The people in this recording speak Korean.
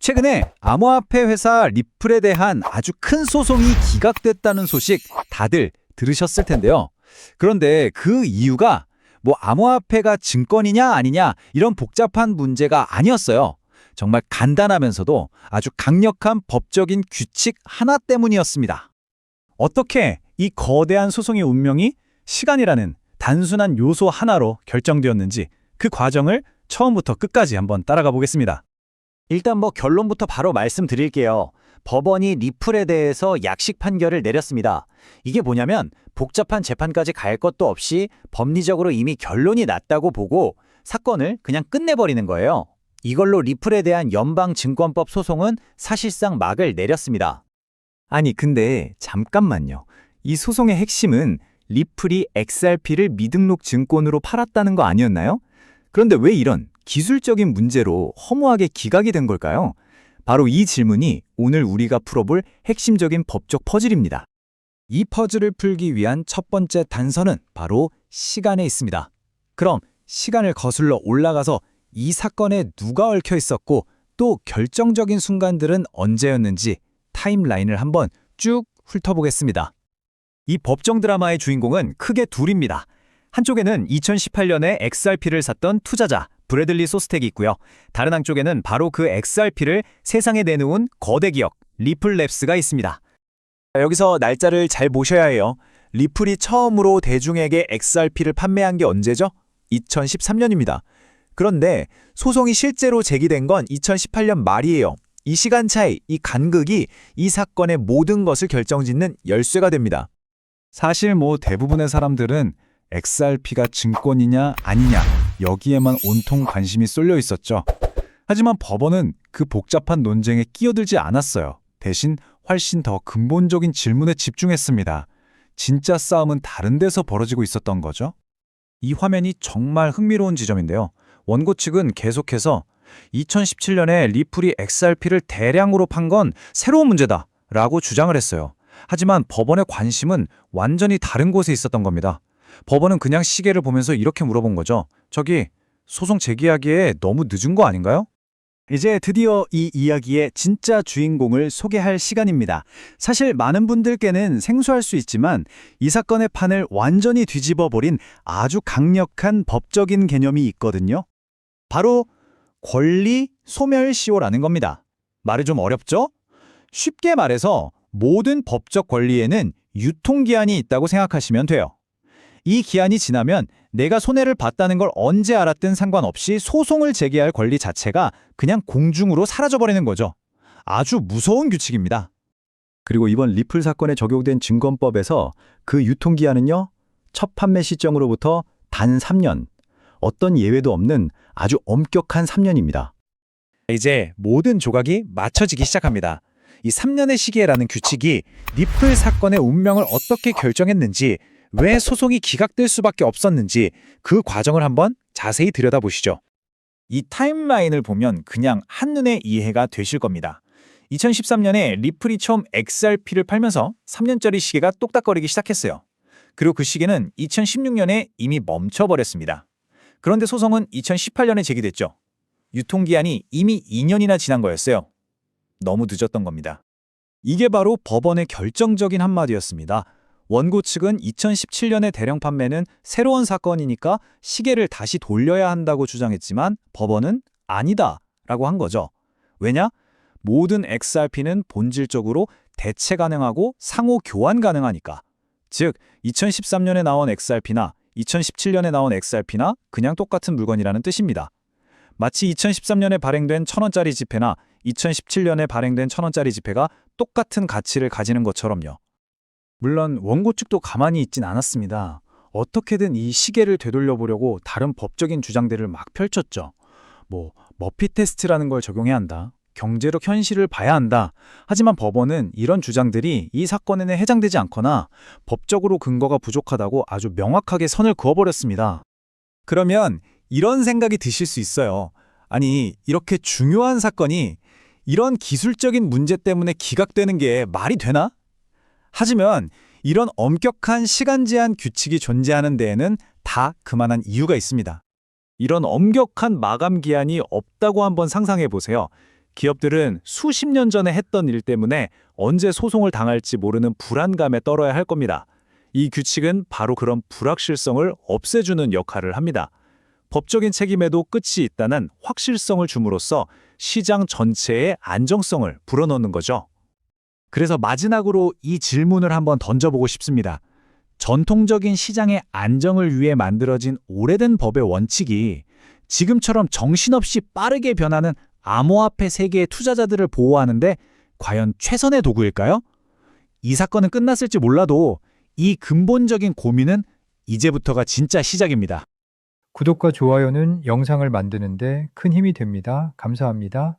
최근에 암호화폐 회사 리플에 대한 아주 큰 소송이 기각됐다는 소식 다들 들으셨을 텐데요. 그런데 그 이유가 뭐 암호화폐가 증권이냐 아니냐 이런 복잡한 문제가 아니었어요. 정말 간단하면서도 아주 강력한 법적인 규칙 하나 때문이었습니다. 어떻게 이 거대한 소송의 운명이 시간이라는 단순한 요소 하나로 결정되었는지 그 과정을 처음부터 끝까지 한번 따라가 보겠습니다. 일단 결론부터 바로 말씀드릴게요. 법원이 리플에 대해서 약식 판결을 내렸습니다. 이게 뭐냐면 복잡한 재판까지 갈 것도 없이 법리적으로 이미 결론이 났다고 보고 사건을 그냥 끝내버리는 거예요. 이걸로 리플에 대한 연방증권법 소송은 사실상 막을 내렸습니다. 아니, 근데 잠깐만요. 이 소송의 핵심은 리플이 XRP를 미등록 증권으로 팔았다는 거 아니었나요? 그런데 왜 이런 기술적인 문제로 허무하게 기각이 된 걸까요? 바로 이 질문이 오늘 우리가 풀어볼 핵심적인 법적 퍼즐입니다. 이 퍼즐을 풀기 위한 첫 번째 단서는 바로 시간에 있습니다. 그럼 시간을 거슬러 올라가서 이 사건에 누가 얽혀 있었고 또 결정적인 순간들은 언제였는지 타임라인을 한번 쭉 훑어보겠습니다. 이 법정 드라마의 주인공은 크게 둘입니다. 한쪽에는 2018년에 XRP를 샀던 투자자 브래들리 소스텍이 있고요. 다른 한쪽에는 바로 그 XRP를 세상에 내놓은 거대 기업 리플랩스가 있습니다. 여기서 날짜를 잘 보셔야 해요. 리플이 처음으로 대중에게 XRP를 판매한 게 언제죠? 2013년입니다. 그런데 소송이 실제로 제기된 건 2018년 말이에요. 이 시간 차이, 이 간극이 이 사건의 모든 것을 결정짓는 열쇠가 됩니다. 사실 대부분의 사람들은 XRP가 증권이냐 아니냐 여기에만 온통 관심이 쏠려 있었죠. 하지만 법원은 그 복잡한 논쟁에 끼어들지 않았어요. 대신 훨씬 더 근본적인 질문에 집중했습니다. 진짜 싸움은 다른 데서 벌어지고 있었던 거죠. 이 화면이 정말 흥미로운 지점인데요. 원고 측은 계속해서 2017년에 리플이 XRP를 대량으로 판 건 새로운 문제다 라고 주장을 했어요. 하지만 법원의 관심은 완전히 다른 곳에 있었던 겁니다. 법원은 그냥 시계를 보면서 이렇게 물어본 거죠. 저기, 소송 제기하기에 너무 늦은 거 아닌가요? 이제 드디어 이 이야기의 진짜 주인공을 소개할 시간입니다. 사실 많은 분들께는 생소할 수 있지만 이 사건의 판을 완전히 뒤집어버린 아주 강력한 법적인 개념이 있거든요. 바로 권리 소멸시효라는 겁니다. 말이 좀 어렵죠? 쉽게 말해서 모든 법적 권리에는 유통기한이 있다고 생각하시면 돼요. 이 기한이 지나면 내가 손해를 봤다는 걸 언제 알았든 상관없이 소송을 제기할 권리 자체가 그냥 공중으로 사라져버리는 거죠. 아주 무서운 규칙입니다. 그리고 이번 리플 사건에 적용된 증권법에서 그 유통기한은요, 첫 판매 시점으로부터 단 3년, 어떤 예외도 없는 아주 엄격한 3년입니다. 이제 모든 조각이 맞춰지기 시작합니다. 이 3년의 시계라는 규칙이 리플 사건의 운명을 어떻게 결정했는지, 왜 소송이 기각될 수밖에 없었는지 그 과정을 한번 자세히 들여다보시죠. 이 타임라인을 보면 그냥 한눈에 이해가 되실 겁니다. 2013년에 리플이 처음 XRP를 팔면서 3년짜리 시계가 똑딱거리기 시작했어요. 그리고 그 시계는 2016년에 이미 멈춰버렸습니다. 그런데 소송은 2018년에 제기됐죠. 유통기한이 이미 2년이나 지난 거였어요. 너무 늦었던 겁니다. 이게 바로 법원의 결정적인 한마디였습니다. 원고 측은 2017년의 대량 판매는 새로운 사건이니까 시계를 다시 돌려야 한다고 주장했지만 법원은 아니다 라고 한 거죠. 왜냐? 모든 XRP는 본질적으로 대체 가능하고 상호 교환 가능하니까. 즉, 2013년에 나온 XRP나 2017년에 나온 XRP나 그냥 똑같은 물건이라는 뜻입니다. 마치 2013년에 발행된 1,000원짜리 지폐나 2017년에 발행된 1,000원짜리 지폐가 똑같은 가치를 가지는 것처럼요. 물론 원고 측도 가만히 있진 않았습니다. 어떻게든 이 시계를 되돌려보려고 다른 법적인 주장들을 막 펼쳤죠. 머피 테스트라는 걸 적용해야 한다. 경제력 현실을 봐야 한다. 하지만 법원은 이런 주장들이 이 사건에는 해당되지 않거나 법적으로 근거가 부족하다고 아주 명확하게 선을 그어버렸습니다. 그러면 이런 생각이 드실 수 있어요. 아니, 이렇게 중요한 사건이 이런 기술적인 문제 때문에 기각되는 게 말이 되나? 하지만 이런 엄격한 시간 제한 규칙이 존재하는 데에는 다 그만한 이유가 있습니다. 이런 엄격한 마감 기한이 없다고 한번 상상해 보세요. 기업들은 수십 년 전에 했던 일 때문에 언제 소송을 당할지 모르는 불안감에 떨어야 할 겁니다. 이 규칙은 바로 그런 불확실성을 없애주는 역할을 합니다. 법적인 책임에도 끝이 있다는 확실성을 줌으로써 시장 전체의 안정성을 불어넣는 거죠. 그래서 마지막으로 이 질문을 한번 던져보고 싶습니다. 전통적인 시장의 안정을 위해 만들어진 오래된 법의 원칙이 지금처럼 정신없이 빠르게 변하는 암호화폐 세계의 투자자들을 보호하는데 과연 최선의 도구일까요? 이 사건은 끝났을지 몰라도 이 근본적인 고민은 이제부터가 진짜 시작입니다. 구독과 좋아요는 영상을 만드는데 큰 힘이 됩니다. 감사합니다.